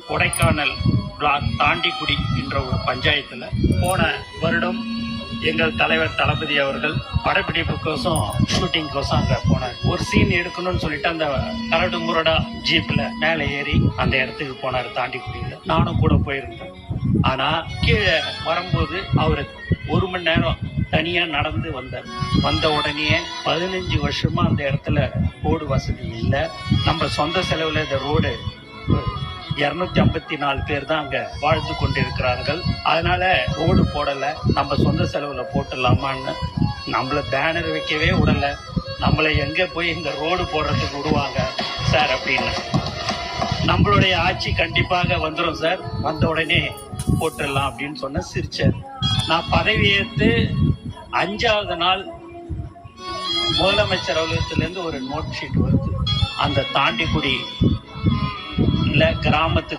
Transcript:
Kodaikanal black Thandikudi என்ற ஒரு பஞ்சாயத்தில் போன வருடம் எங்கள் தலைவர் தளபதி அவர்கள் படப்பிடிப்புக்கோசம் ஷூட்டிங்கோசம் அங்கே போனார். ஒரு சீன் எடுக்கணும்னு சொல்லிட்டு அந்த கரடு முரடா ஜீப்ல மேலே ஏறி அந்த இடத்துக்கு போனார் தாண்டிக்குடியில். நானும் கூட போயிருந்தேன். ஆனா கீழே வரும்போது அவரு 1 மணி நேரம் தனியா நடந்து வந்தார். வந்த உடனே 15 வருஷமா அந்த இடத்துல ரோடு வசதி இல்லை. நம்ம சொந்த செலவுல இந்த ரோடு 254 பேர் தான் அங்க வாழ்ந்து கொண்டிருக்கிறார்கள். அதனால ரோடு போடல, நம்ம சொந்த செலவுல போட்டுடலாமான்னு நம்மள பேனர் வைக்கவே விடல. நம்மளை எங்க போய் இந்த ரோடு போடுறதுக்கு விடுவாங்க சார் அப்படின்னு. நம்மளுடைய ஆட்சி கண்டிப்பாக வந்துடும் சார், வந்த உடனே போட்டுடலாம் அப்படின்னு சொன்ன சிரிச்சார். நான் பதவியேற்று 5வது நாள் முதலமைச்சர் அலுவலகத்திலேருந்து ஒரு நோட் ஷீட் வருது. அந்த தாண்டிக்குடி கிராமத்துக்கு